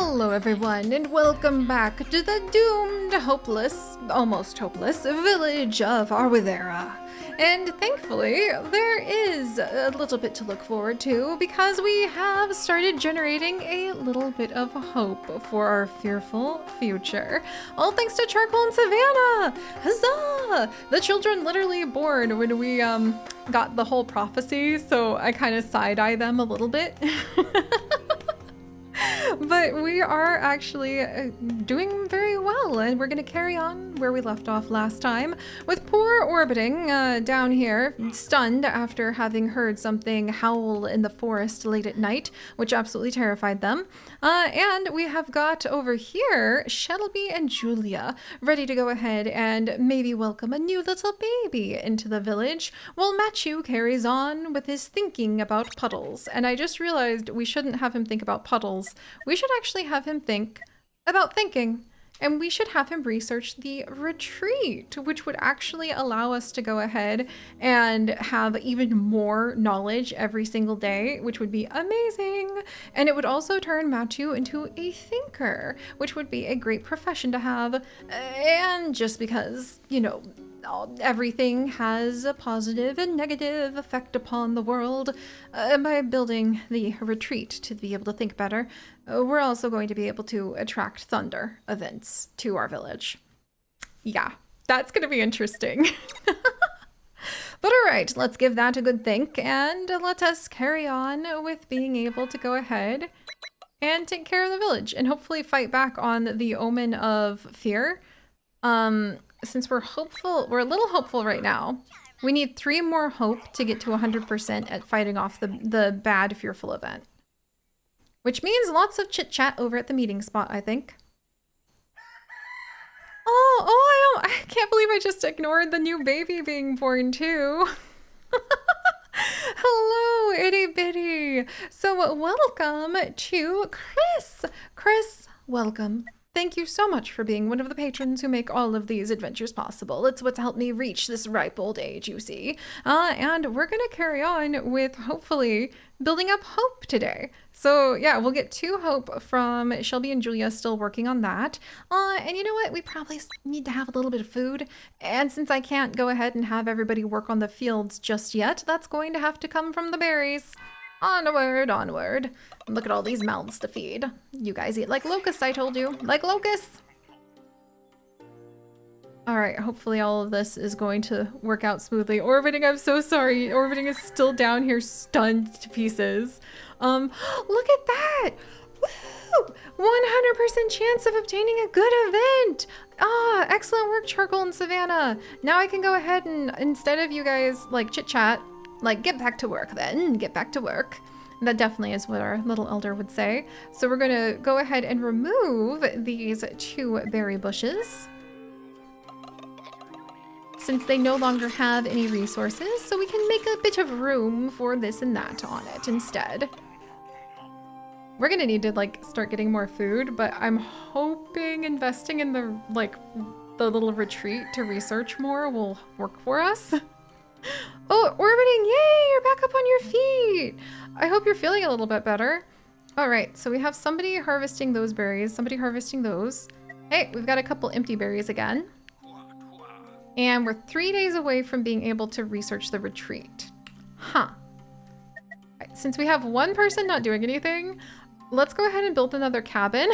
Hello everyone, and welcome back to the doomed, hopeless, almost hopeless village of Arwithera. And thankfully, there is a little bit to look forward to because we have started generating a little bit of hope for our fearful future. All thanks to Charcoal and Savannah! Huzzah! The children literally born when we got the whole prophecy, so I kind of side-eye them a little bit. But we are actually doing very well, and we're going to carry on where we left off last time, with poor Orbiting down here, stunned after having heard something howl in the forest late at night, which absolutely terrified them. And we have got over here Shelby and Julia, ready to go ahead and maybe welcome a new little baby into the village, while Matthew carries on with his thinking about puddles. And I just realized we shouldn't have him think about puddles. We should actually have him think about thinking, and we should have him research the retreat, which would actually allow us to go ahead and have even more knowledge every single day, which would be amazing. And it would also turn Matthew into a thinker, which would be a great profession to have. And just because, you know, everything has a positive and negative effect upon the world, by building the retreat to be able to think better, we're also going to be able to attract thunder events to our village. Yeah, that's going to be interesting. But all right, let's give that a good think and let us carry on with being able to go ahead and take care of the village and hopefully fight back on the omen of fear. Since we're hopeful, we're a little hopeful right now. We need 3 more hope to get to 100% at fighting off the bad fearful event. Which means lots of chit chat over at the meeting spot, I think. I can't believe I just ignored the new baby being born too. Hello, itty bitty. So welcome to Chris. Chris, welcome. Thank you so much for being one of the patrons who make all of these adventures possible. It's what's helped me reach this ripe old age, you see. And we're going to carry on with hopefully building up hope today. So yeah, we'll get 2 hope from Shelby and Julia, still working on that. And you know what? We probably need to have a little bit of food. And since I can't go ahead and have everybody work on the fields just yet, that's going to have to come from the berries. Onward, onward. Look at all these mouths to feed. You guys eat like locusts, I told you. Like locusts! Alright, hopefully all of this is going to work out smoothly. Orbiting, I'm so sorry. Orbiting is still down here stunned to pieces. Look at that! Woo! 100% chance of obtaining a good event! Ah, excellent work, Charcoal and Savannah. Now I can go ahead and, instead of you guys, like, chit-chat, like, get back to work then, get back to work. That definitely is what our little elder would say. So we're gonna go ahead and remove these 2 berry bushes, since they no longer have any resources, so we can make a bit of room for this and that on it instead. We're gonna need to, like, start getting more food, but I'm hoping investing in the, like, the little retreat to research more will work for us. Oh, Orbiting, yay, you're back up on your feet. I hope you're feeling a little bit better. All right, so we have somebody harvesting those berries, somebody harvesting those. Hey, we've got a couple empty berries again. And we're 3 days away from being able to research the retreat. Huh. Right, since we have 1 person not doing anything, let's go ahead and build another cabin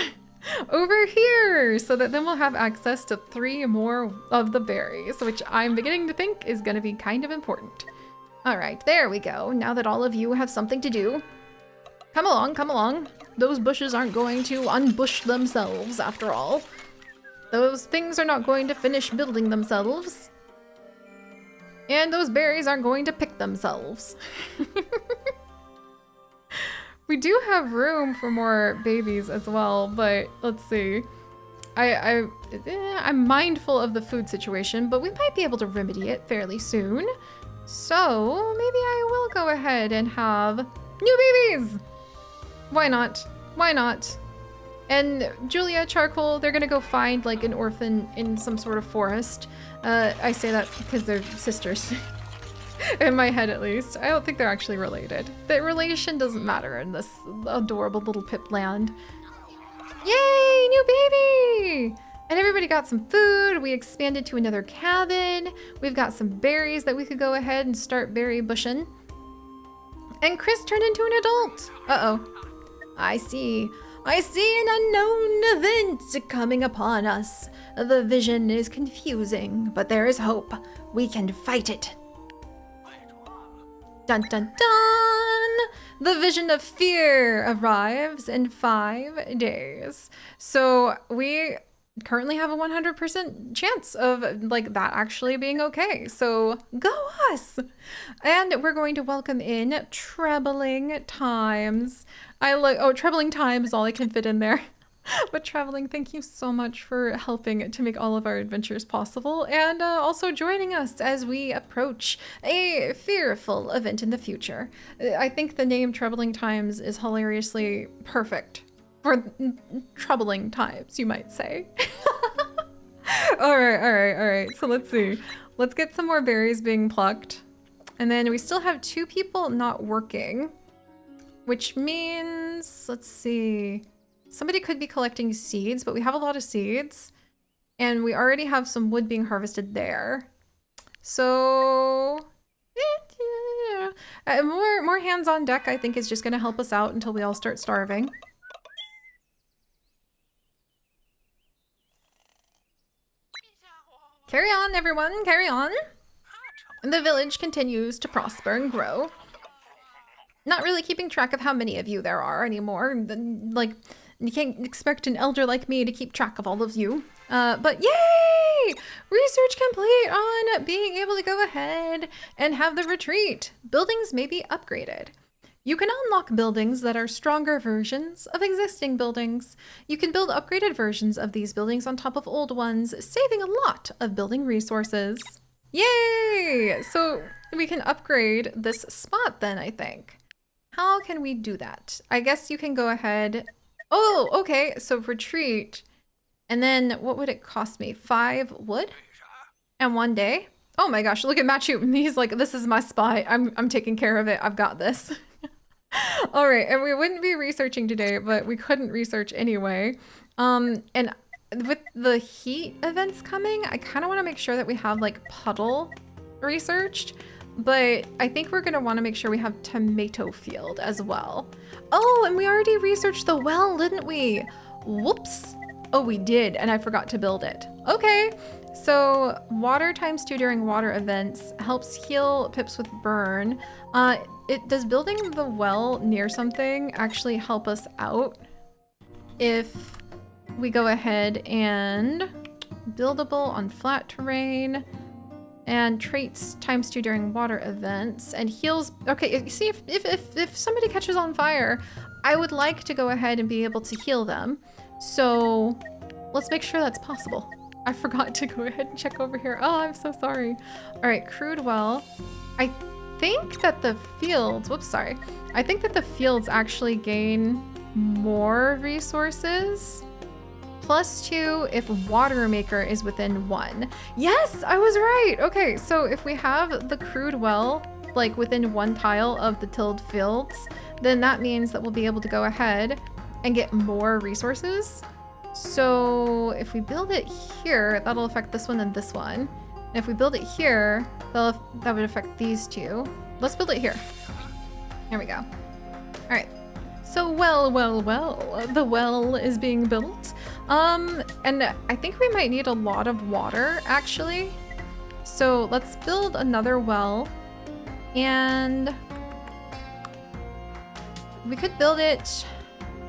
over here, so that then we'll have access to 3 more of the berries, which I'm beginning to think is going to be kind of important. All right, there we go. Now that all of you have something to do, come along, come along. Those bushes aren't going to unbush themselves after all. Those things are not going to finish building themselves. And those berries aren't going to pick themselves. We do have room for more babies as well, but let's see. I'm mindful of the food situation, but we might be able to remedy it fairly soon. So maybe I will go ahead and have new babies. Why not? Why not? And Julia, Charcoal, they're gonna go find like an orphan in some sort of forest. I say that because they're sisters. In my head, at least. I don't think they're actually related. The relation doesn't matter in this adorable little pip land. Yay, new baby! And everybody got some food. We expanded to another cabin. We've got some berries that we could go ahead and start berry bushing. And Chris turned into an adult. Uh-oh. I see an unknown event coming upon us. The vision is confusing, but there is hope. We can fight it. Dun dun dun! The vision of fear arrives in 5 days. So we currently have a 100% chance of like that actually being okay. So go us! And we're going to welcome in Trebling Times. Trebling Time is all I can fit in there. But Traveling, thank you so much for helping to make all of our adventures possible and also joining us as we approach a fearful event in the future. I think the name Trebling Times is hilariously perfect for troubling times, you might say. All right. So let's see. Let's get some more berries being plucked. And then we still have 2 people not working, which means, let's see. Somebody could be collecting seeds, but we have a lot of seeds and we already have some wood being harvested there. So more hands on deck, I think, is just going to help us out until we all start starving. Carry on, everyone, carry on. And the village continues to prosper and grow. Not really keeping track of how many of you there are anymore. Like, you can't expect an elder like me to keep track of all of you. But yay! Research complete on being able to go ahead and have the retreat. Buildings may be upgraded. You can unlock buildings that are stronger versions of existing buildings. You can build upgraded versions of these buildings on top of old ones, saving a lot of building resources. Yay! So we can upgrade this spot then, I think. How can we do that? I guess you can go ahead. Oh, okay. So retreat. And then what would it cost me? 5 wood and 1 day? Oh my gosh, look at Machu. He's like, this is my spot. I'm taking care of it. I've got this. All right. And we wouldn't be researching today, but we couldn't research anyway. And with the heat events coming, I kind of want to make sure that we have like puddle researched. But I think we're going to want to make sure we have tomato field as well. Oh, and we already researched the well, didn't we? Whoops. Oh, we did, and I forgot to build it. Okay, so water ×2 during water events helps heal pips with burn. Does building the well near something actually help us out if we go ahead and buildable on flat terrain? And traits ×2 during water events and heals. Okay, see if somebody catches on fire, I would like to go ahead and be able to heal them. So let's make sure that's possible. I forgot to go ahead and check over here. Oh, I'm so sorry. All right, crude well. I think that the fields, I think that the fields actually gain more resources. +2 if water maker is within 1. Yes, I was right. Okay, so if we have the crude well like within 1 tile of the tilled fields, then that means that we'll be able to go ahead and get more resources. So if we build it here, that'll affect this one and this one. And if we build it here, that would affect these 2. Let's build it here. There we go. All right. So well, the well is being built. And I think we might need a lot of water actually. So let's build another well and we could build it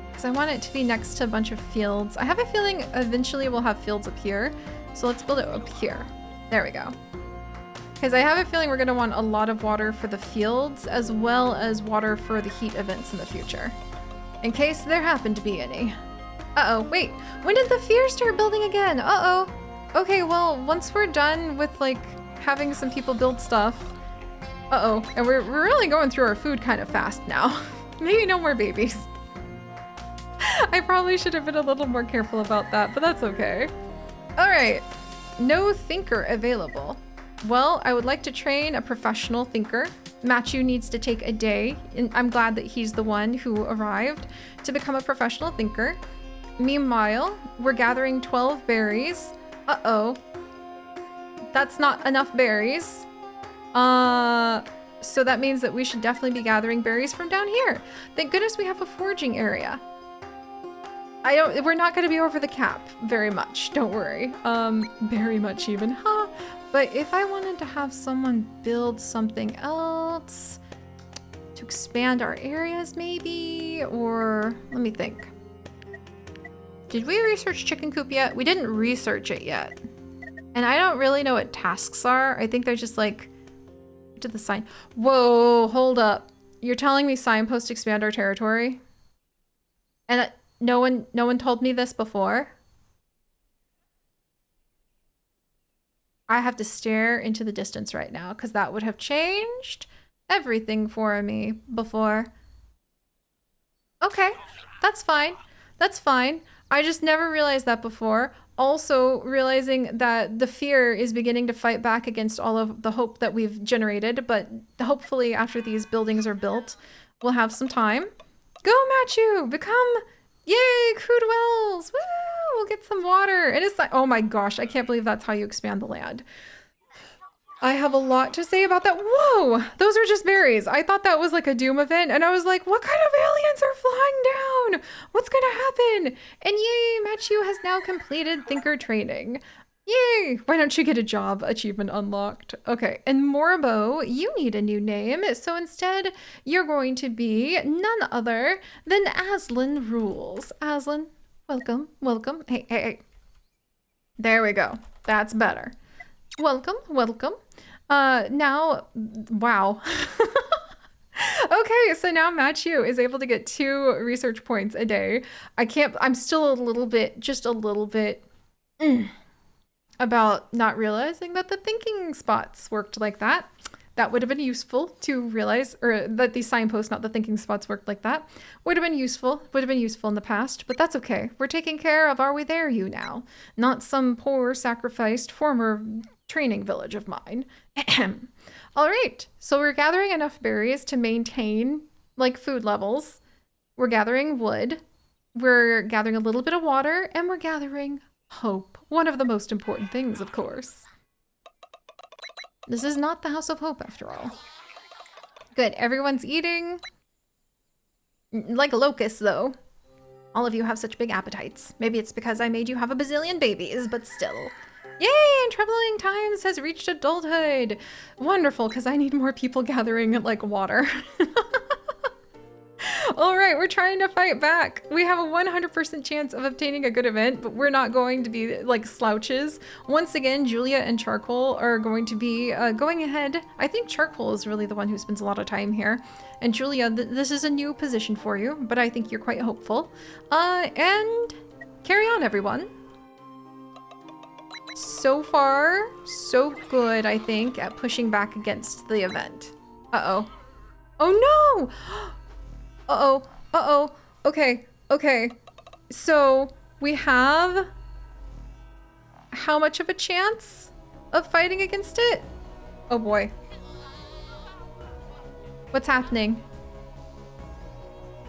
because I want it to be next to a bunch of fields. I have a feeling eventually we'll have fields up here. So let's build it up here. There we go. Because I have a feeling we're going to want a lot of water for the fields as well as water for the heat events in the future. In case there happen to be any. Uh-oh, wait, when did the fear start building again? Uh-oh. Okay, well, once we're done with like having some people build stuff. Uh-oh, and we're really going through our food kind of fast now. Maybe no more babies. I probably should have been a little more careful about that, but that's okay. All right, no thinker available. Well, I would like to train a professional thinker. Machu needs to take a day, and I'm glad that he's the one who arrived to become a professional thinker. Meanwhile, we're gathering 12 berries. Uh-oh. That's not enough berries. So that means that we should definitely be gathering berries from down here. Thank goodness we have a foraging area. We're not gonna be over the cap very much, don't worry. Very much even, huh? But if I wanted to have someone build something else to expand our areas maybe, or let me think. Did we research chicken coop yet? We didn't research it yet. And I don't really know what tasks are. I think they're just like, to the sign. Whoa, hold up. You're telling me signpost expand our territory? And no one told me this before? I have to stare into the distance right now because that would have changed everything for me before. Okay, that's fine. That's fine. I just never realized that before. Also realizing that the fear is beginning to fight back against all of the hope that we've generated, but hopefully after these buildings are built, we'll have some time. Go, Matthew! Become, yay, crude wells! Woo! We'll get some water. And it's like, oh my gosh, I can't believe that's how you expand the land. I have a lot to say about that. Whoa, those are just berries. I thought that was like a Doom event, and I was like, what kind of aliens are flying down? What's gonna happen? And yay, Matthew has now completed Thinker training. Yay, why don't you get a job? Achievement unlocked. Okay, and Morbo, you need a new name, so instead you're going to be none other than Aslan Rules. Aslan, welcome, welcome. Hey, hey, hey. There we go. That's better. Welcome, welcome. Now, wow. Okay, so now Matthew is able to get 2 research points a day. I'm still a little bit, just a little bit about not realizing that the thinking spots worked like that. That would have been useful to realize, or that the signposts, not the thinking spots, worked like that. Would have been useful in the past, but that's okay. We're taking care of Are We There You now, not some poor sacrificed former training village of mine. All right, so we're gathering enough berries to maintain like food levels. We're gathering wood. We're gathering a little bit of water, and we're gathering hope. One of the most important things, of course. This is not the House of Hope, after all. Good, everyone's eating. Like locusts, though. All of you have such big appetites. Maybe it's because I made you have a bazillion babies, but still. Yay, and Troubling Times has reached adulthood. Wonderful, because I need more people gathering, like, water. All right, we're trying to fight back. We have a 100% chance of obtaining a good event, but we're not going to be like slouches. Once again, Julia and Charcoal are going to be going ahead. I think Charcoal is really the one who spends a lot of time here. And Julia, this is a new position for you, but I think you're quite hopeful. And carry on, everyone. So far, so good, I think, at pushing back against the event. Uh-oh. Oh no! Uh-oh, uh-oh. Okay, okay. So we have how much of a chance of fighting against it? Oh boy. What's happening?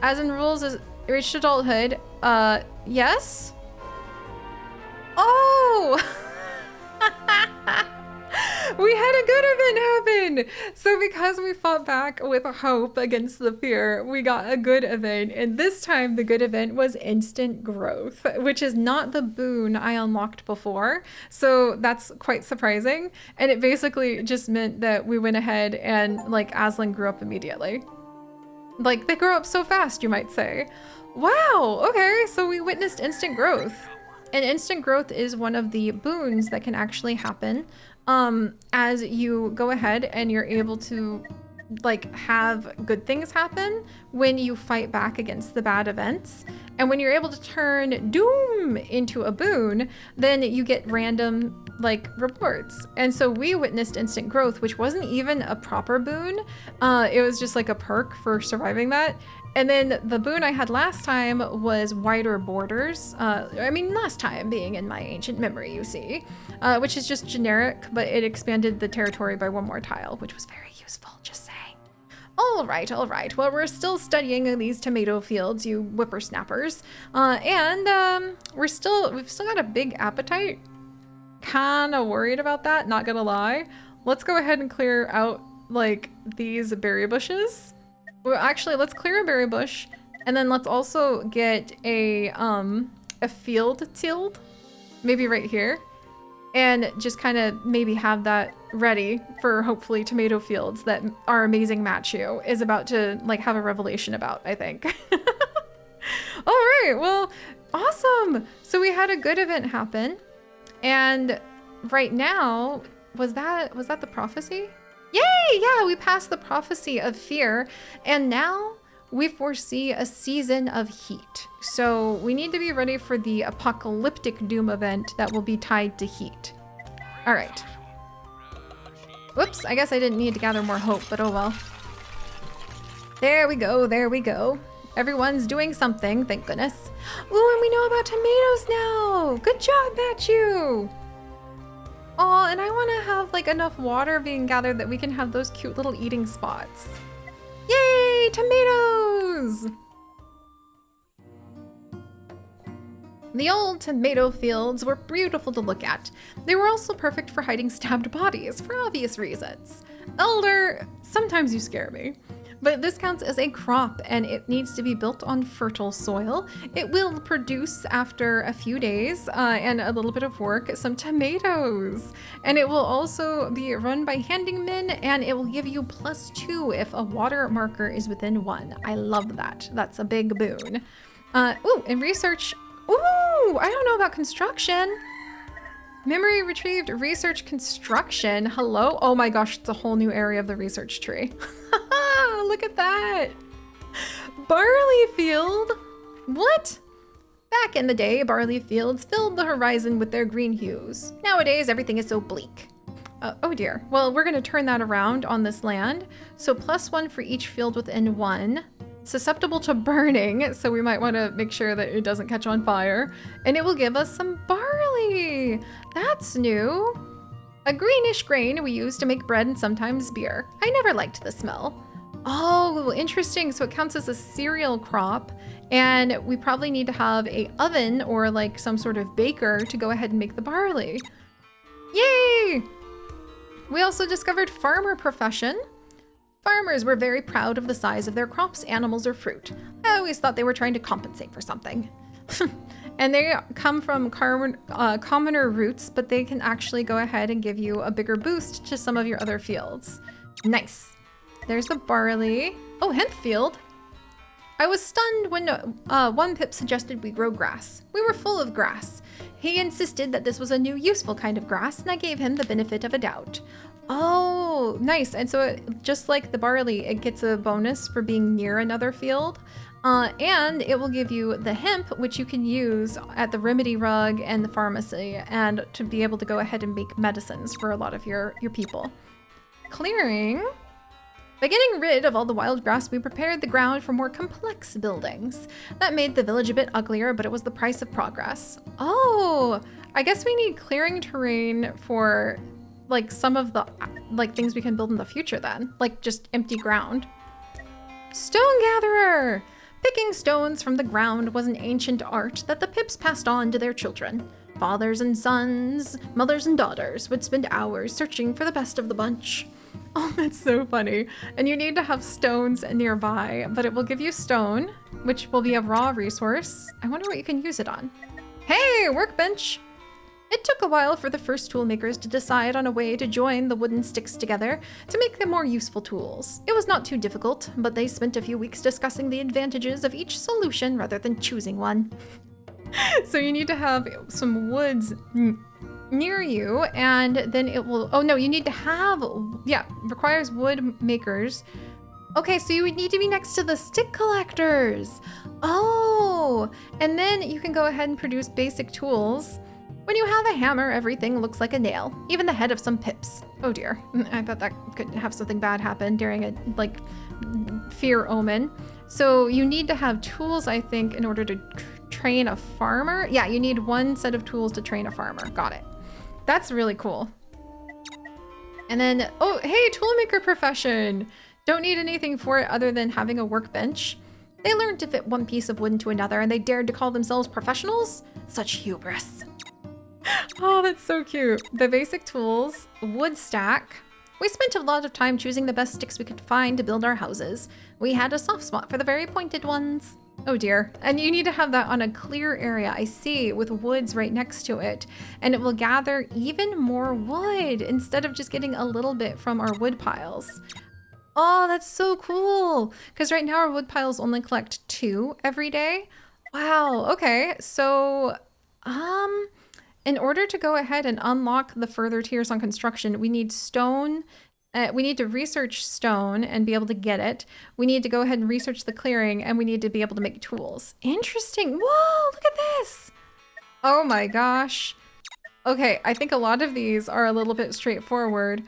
As in Rules has reached adulthood. Yes? Oh! We had a good event happen! So because we fought back with hope against the fear, we got a good event, and this time the good event was instant growth, which is not the boon I unlocked before. So that's quite surprising, and it basically just meant that we went ahead and like Aslan grew up immediately. Like they grow up so fast, you might say. Wow, okay, so we witnessed instant growth. And instant growth is one of the boons that can actually happen as you go ahead and you're able to like have good things happen when you fight back against the bad events. And when you're able to turn doom into a boon, then you get random like rewards. And so we witnessed instant growth, which wasn't even a proper boon. It was just like a perk for surviving that. And then the boon I had last time was wider borders. I mean, last time being in my ancient memory, you see, which is just generic, but it expanded the territory by 1 more tile, which was very useful, just saying. All right, all right. Well, we're still studying these tomato fields, you whippersnappers. We've still got a big appetite. Kinda worried about that, not gonna lie. Let's go ahead and clear out like these berry bushes. Well, actually, let's clear a berry bush, and then let's also get a field tilled, maybe right here, and just kind of maybe have that ready for hopefully tomato fields that our amazing Machu is about to like have a revelation about, I think. All right, well, awesome. So we had a good event happen, and right now, was that the prophecy? Yay! Yeah, we passed the prophecy of fear, and now we foresee a season of heat. So we need to be ready for the apocalyptic doom event that will be tied to heat. All right. Whoops, I guess I didn't need to gather more hope, but oh well. There we go, there we go. Everyone's doing something, thank goodness. Ooh, and we know about tomatoes now. Good job, Machu. Oh, and I want to have like enough water being gathered that we can have those cute little eating spots. Yay, tomatoes! The old tomato fields were beautiful to look at. They were also perfect for hiding stabbed bodies for obvious reasons. Elder, sometimes you scare me. But this counts as a crop, and it needs to be built on fertile soil. It will produce after a few days and a little bit of work some tomatoes. And it will also be run by handingmen, and it will give you +2 if a water marker is within 1. I love that. That's a big boon. Ooh, and research. Ooh, I don't know about construction. Memory retrieved, research construction. Hello? Oh my gosh, it's a whole new area of the research tree. Look at that. Barley field? What? Back in the day, barley fields filled the horizon with their green hues. Nowadays, everything is so bleak. Oh dear. Well, we're gonna turn that around on this land. So +1 for each field within 1. Susceptible to burning, so we might want to make sure that it doesn't catch on fire. And it will give us some barley. That's new. A greenish grain we use to make bread and sometimes beer. I never liked the smell. Oh, interesting. So it counts as a cereal crop, and we probably need to have a oven or like some sort of baker to go ahead and make the barley. Yay! We also discovered farmer profession. Farmers were very proud of the size of their crops, animals, or fruit. I always thought they were trying to compensate for something. And they come from commoner roots, but they can actually go ahead and give you a bigger boost to some of your other fields. Nice. There's the barley. Oh, hemp field. I was stunned when one pip suggested we grow grass. We were full of grass. He insisted that this was a new useful kind of grass, and I gave him the benefit of a doubt. Oh, nice. And so just like the barley, it gets a bonus for being near another field. And it will give you the hemp, which you can use at the remedy rug and the pharmacy, and to be able to go ahead and make medicines for a lot of your people. Clearing. By getting rid of all the wild grass, we prepared the ground for more complex buildings. That made the village a bit uglier, but it was the price of progress. Oh, I guess we need clearing terrain for like some of the like things we can build in the future then, like just empty ground. Stone gatherer! Picking stones from the ground was an ancient art that the pips passed on to their children. Fathers and sons, mothers and daughters would spend hours searching for the best of the bunch. Oh, that's so funny. And you need to have stones nearby, but it will give you stone, which will be a raw resource. I wonder what you can use it on. Hey, workbench! It took a while for the first toolmakers to decide on a way to join the wooden sticks together to make them more useful tools. It was not too difficult, but they spent a few weeks discussing the advantages of each solution rather than choosing one. So you need to have some woods near you, and then it will, oh no, you need to have, yeah, requires wood makers. Okay, so you would need to be next to the stick collectors. Oh, and then you can go ahead and produce basic tools. When you have a hammer, everything looks like a nail, even the head of some pips. Oh dear, I bet that could have something bad happen during a, like, fear omen. So you need to have tools, I think, in order to train a farmer. Yeah, you need one set of tools to train a farmer. Got it. That's really cool. And then, oh, hey, toolmaker profession. Don't need anything for it other than having a workbench. They learned to fit one piece of wood into another and they dared to call themselves professionals? Such hubris. Oh, that's so cute. The basic tools, wood stack. We spent a lot of time choosing the best sticks we could find to build our houses. We had a soft spot for the very pointed ones. Oh dear. And you need to have that on a clear area, I see, with woods right next to it. And it will gather even more wood instead of just getting a little bit from our wood piles. Oh, that's so cool. Because right now our wood piles only collect 2 every day. Wow, okay. So, in order to go ahead and unlock the further tiers on construction, we need stone. We need to research stone and be able to get it. We need to go ahead and research the clearing, and we need to be able to make tools. Interesting. Whoa, look at this. Oh my gosh. Okay, I think a lot of these are a little bit straightforward,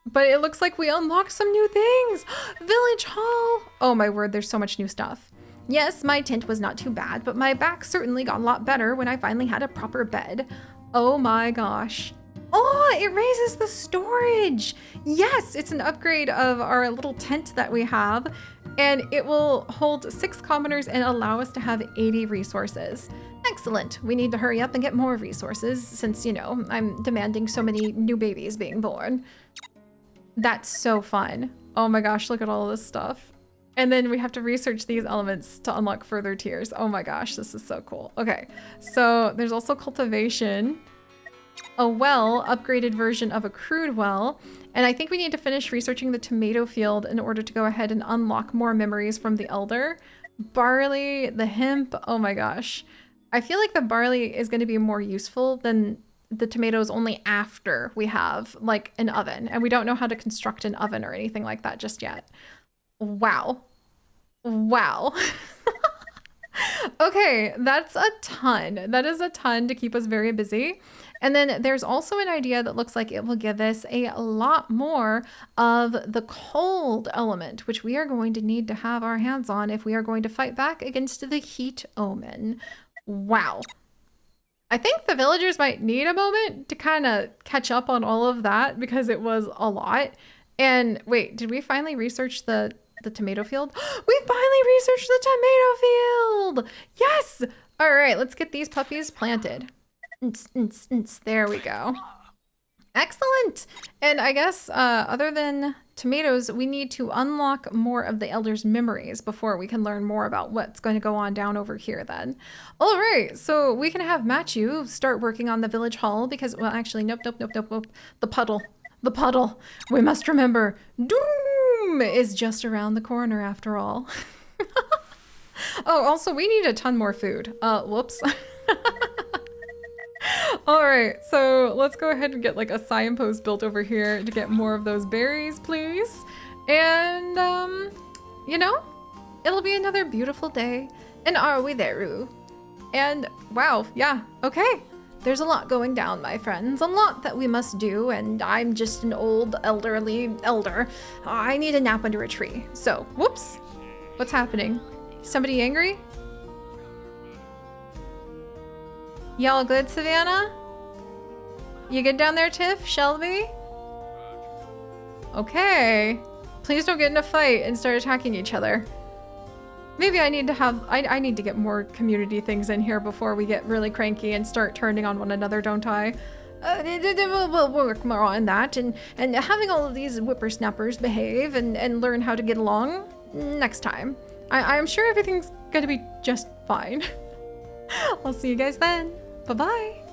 but it looks like we unlocked some new things. Village Hall. Oh my word, there's so much new stuff. Yes, my tent was not too bad, but my back certainly got a lot better when I finally had a proper bed. Oh my gosh. Oh, it raises the storage. Yes, it's an upgrade of our little tent that we have, and it will hold 6 commoners and allow us to have 80 resources. Excellent. We need to hurry up and get more resources since, you know, I'm demanding so many new babies being born. That's so fun. Oh my gosh, look at all of this stuff. And then we have to research these elements to unlock further tiers. Oh my gosh, this is so cool. Okay, so there's also cultivation, a well, upgraded version of a crude well, and I think we need to finish researching the tomato field in order to go ahead and unlock more memories from the elder. Barley, the hemp, oh my gosh. I feel like the barley is going to be more useful than the tomatoes only after we have like an oven, and we don't know how to construct an oven or anything like that just yet. Wow. Wow. Okay, that's a ton. That is a ton to keep us very busy. And then there's also an idea that looks like it will give us a lot more of the cold element, which we are going to need to have our hands on if we are going to fight back against the heat omen. Wow. I think the villagers might need a moment to kind of catch up on all of that because it was a lot. And wait, did we finally research the tomato field? We finally researched the tomato field! Yes! All right, let's get these puppies planted. There we go. Excellent! And I guess other than tomatoes, we need to unlock more of the elder's memories before we can learn more about what's going to go on down over here then. All right, so we can have Matthew start working on the village hall because, well, actually, nope. The puddle. The puddle. We must remember, doom is just around the corner after all. Oh, also, we need a ton more food. Whoops. All right, so let's go ahead and get like a signpost built over here to get more of those berries, please. And, you know, it'll be another beautiful day. And are we there, Roo? And wow, yeah, okay. There's a lot going down, my friends, a lot that we must do, and I'm just an old elderly elder. I need a nap under a tree. So, whoops, what's happening? Somebody angry? Y'all good, Savannah? You good down there, Tiff? Shelby? Okay. Please don't get in a fight and start attacking each other. Maybe I need to have, I need to get more community things in here before we get really cranky and start turning on one another, don't I? We'll work more on that, and having all of these whippersnappers behave and learn how to get along next time. I'm sure everything's gonna be just fine. I'll see you guys then. Bye-bye.